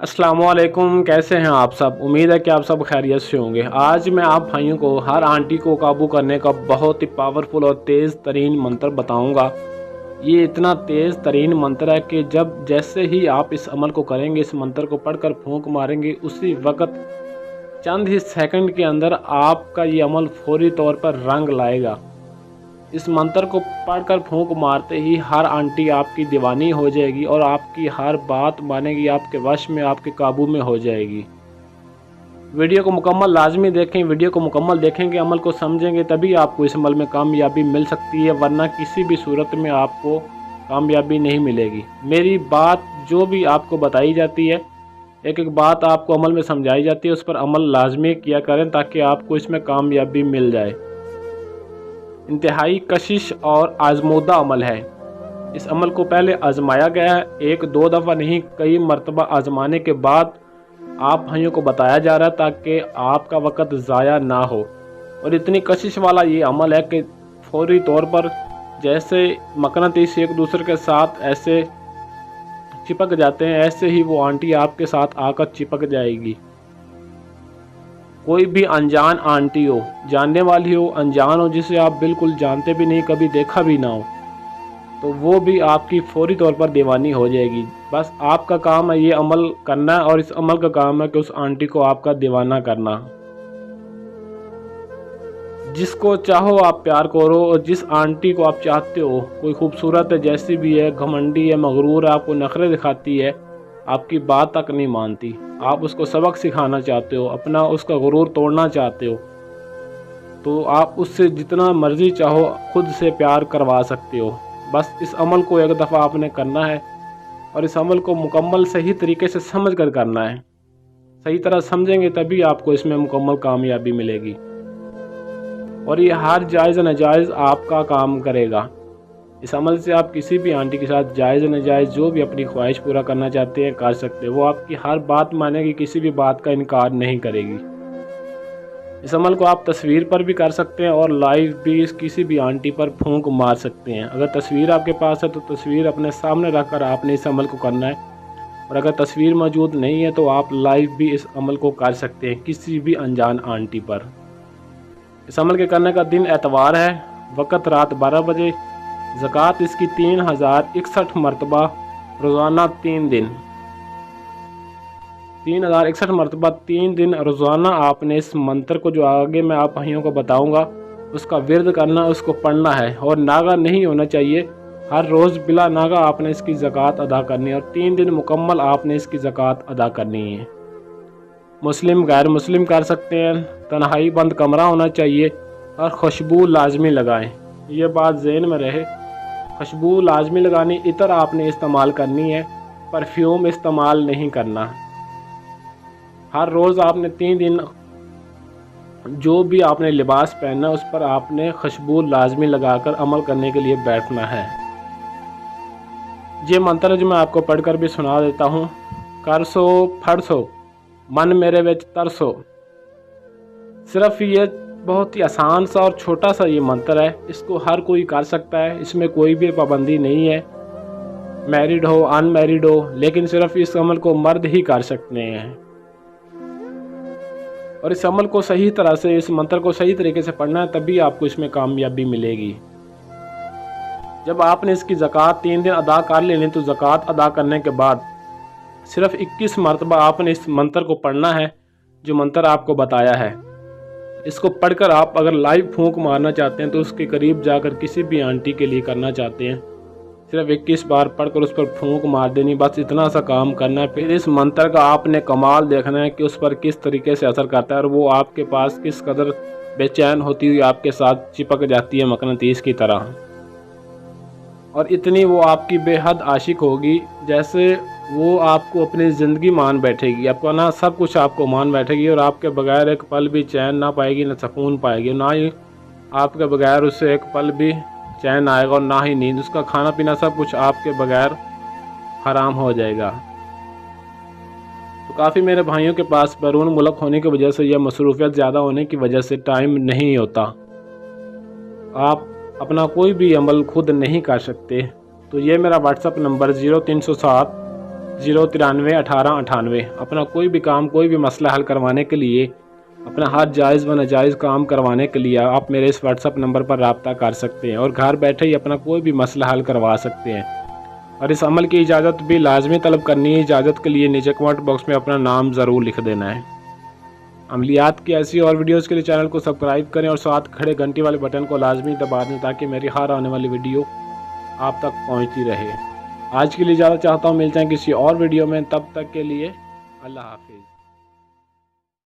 अस्सलाम वालेकुम, कैसे हैं आप सब। उम्मीद है कि आप सब खैरियत से होंगे। आज मैं आप भाइयों को हर आंटी को काबू करने का बहुत ही पावरफुल और तेज़ तरीन मंत्र बताऊंगा। ये इतना तेज़ तरीन मंत्र है कि जैसे ही आप इस अमल को करेंगे, इस मंत्र को पढ़कर फूंक मारेंगे, उसी वक्त चंद ही सेकंड के अंदर आपका ये अमल फौरी तौर पर रंग लाएगा। इस मंत्र को पढ़कर फूंक मारते ही हर आंटी आपकी दीवानी हो जाएगी और आपकी हर बात मानेगी, आपके वश में, आपके काबू में हो जाएगी। वीडियो को मुकम्मल लाजमी देखें। वीडियो को मुकम्मल देखेंगे, अमल को समझेंगे, तभी आपको इस अमल में कामयाबी मिल सकती है, वरना किसी भी सूरत में आपको कामयाबी नहीं मिलेगी। मेरी बात जो भी आपको बताई जाती है, एक एक बात आपको अमल में समझाई जाती है, उस पर अमल लाजमी किया करें ताकि आपको इसमें कामयाबी मिल जाए। इंतहाई कशिश और आजमूदा अमल है। इस अमल को पहले आजमाया गया है, एक दो दफ़ा नहीं, कई मरतबा आजमाने के बाद आप भाइयों को बताया जा रहा है ताकि आपका वक़्त ज़ाया ना हो। और इतनी कशिश वाला ये अमल है कि फौरी तौर पर जैसे मकनातीस एक दूसरे के साथ ऐसे चिपक जाते हैं, ऐसे ही वो आंटी आपके साथ आकर चिपक जाएगी। कोई भी अनजान आंटी हो, जानने वाली हो, अनजान हो, जिसे आप बिल्कुल जानते भी नहीं, कभी देखा भी ना हो, तो वो भी आपकी फौरी तौर पर दीवानी हो जाएगी। बस आपका काम है ये अमल करना है, और इस अमल का काम है कि उस आंटी को आपका दीवाना करना। जिसको चाहो आप प्यार करो, और जिस आंटी को आप चाहते हो, कोई खूबसूरत है, जैसी भी है, घमंडी है, मगरूर है, आपको नखरे दिखाती है, आपकी बात तक नहीं मानती, आप उसको सबक सिखाना चाहते हो, अपना उसका गुरूर तोड़ना चाहते हो, तो आप उससे जितना मर्जी चाहो खुद से प्यार करवा सकते हो। बस इस अमल को एक दफ़ा आपने करना है, और इस अमल को मुकम्मल सही तरीके से समझ कर करना है। सही तरह समझेंगे तभी आपको इसमें मुकम्मल कामयाबी मिलेगी, और ये हर जायज़ नाजायज़ आपका काम करेगा। इस अमल से आप किसी भी आंटी के साथ जायज़ नाजायज़ जो भी अपनी ख्वाहिश पूरा करना चाहते हैं कर सकते हैं। वो आपकी हर बात मानेगी, किसी भी बात का इनकार नहीं करेगी। इस अमल को आप तस्वीर पर भी कर सकते हैं और लाइव भी किसी भी आंटी पर फूंक मार सकते हैं। अगर तस्वीर आपके पास है तो तस्वीर अपने सामने रख कर आपने इस अमल को करना है, और अगर तस्वीर मौजूद नहीं है तो आप लाइव भी इस अमल को कर सकते हैं किसी भी अनजान आंटी पर। इस अमल के करने का दिन एतवार है, वक़्त रात 12 बजे। ज़कात इसकी 3061 मरतबा रोज़ाना 3 दिन, 3061 मरतबा 3 दिन रोज़ाना आपने इस मंत्र को, जो आगे मैं आप भाइयों को बताऊंगा, उसका विर्द करना, उसको पढ़ना है, और नागा नहीं होना चाहिए। हर रोज़ बिला नागा आपने इसकी ज़कात अदा करनी है, और 3 दिन मुकम्मल आपने इसकी ज़कात अदा करनी है। मुस्लिम गैर मुस्लिम कर सकते हैं। तन्हाई बंद कमरा होना चाहिए, और खुशबू लाजमी लगाएं। ये बात ज़हन में रहे, खुशबू लाजमी लगानी। इतर आपने इस्तेमाल करनी है, परफ्यूम इस्तेमाल नहीं करना। हर रोज़ आपने 3 दिन जो भी आपने लिबास पहनना उस पर आपने खुशबू लाजमी लगाकर अमल करने के लिए बैठना है। ये मंत्र जो मैं आपको पढ़कर भी सुना देता हूँ। कर सो फड़ सो मन मेरे विच तरसो। सिर्फ ये बहुत ही आसान सा और छोटा सा ये मंत्र है, इसको हर कोई कर सकता है, इसमें कोई भी पाबंदी नहीं है, मैरिड हो अनमैरिड हो, लेकिन सिर्फ इस अमल को मर्द ही कर सकते हैं। और इस अमल को सही तरह से, इस मंत्र को सही तरीके से पढ़ना है, तभी आपको इसमें कामयाबी मिलेगी। जब आपने इसकी ज़कात 3 दिन अदा कर लेनी, तो ज़कात अदा करने के बाद सिर्फ 21 मरतबा आपने इस मंत्र को पढ़ना है, जो मंत्र आपको बताया है। इसको पढ़कर आप अगर लाइव फूंक मारना चाहते हैं, तो उसके करीब जाकर किसी भी आंटी के लिए करना चाहते हैं, सिर्फ 21 बार पढ़कर उस पर फूंक मार देनी, बस इतना सा काम करना है। फिर इस मंत्र का आपने कमाल देखना है कि उस पर किस तरीके से असर करता है, और वो आपके पास किस कदर बेचैन होती हुई आपके साथ चिपक जाती है मकनातीस की तरह। और इतनी वो आपकी बेहद आशिक होगी, जैसे वो आपको अपनी ज़िंदगी मान बैठेगी, आपको ना सब कुछ आपको मान बैठेगी, और आपके बगैर एक पल भी चैन ना पाएगी, ना सुकून पाएगी, ना ही आपके बगैर उससे एक पल भी चैन आएगा, और ना ही नींद। उसका खाना पीना सब कुछ आपके बगैर हराम हो जाएगा। तो काफ़ी मेरे भाइयों के पास बैरून मुल्क होने की वजह से या मसरूफियत ज़्यादा होने की वजह से टाइम नहीं होता, आप अपना कोई भी अमल खुद नहीं कर सकते। तो ये मेरा व्हाट्सअप नंबर 0307 0931898। अपना कोई भी काम, कोई भी मसला हल करवाने के लिए, अपना हर जायज़ व नाजायज़ काम करवाने के लिए आप मेरे इस व्हाट्सअप नंबर पर रब्ता कर सकते हैं और घर बैठे ही अपना कोई भी मसला हल करवा सकते हैं। और इस अमल की इजाज़त भी लाजमी तलब करनी है। इजाज़त के लिए नीचे कमेंट बॉक्स में अपना नाम ज़रूर लिख देना है। अमलियात की ऐसी और वीडियोज़ के लिए चैनल को सब्सक्राइब करें और साथ खड़े घंटी वाले बटन को लाजमी दबा दें ताकि मेरी हर आने वाली वीडियो आप तक पहुंचती रहे। आज के लिए इजाज़त चाहता हूं, मिलते हैं किसी और वीडियो में, तब तक के लिए अल्लाह हाफिज़।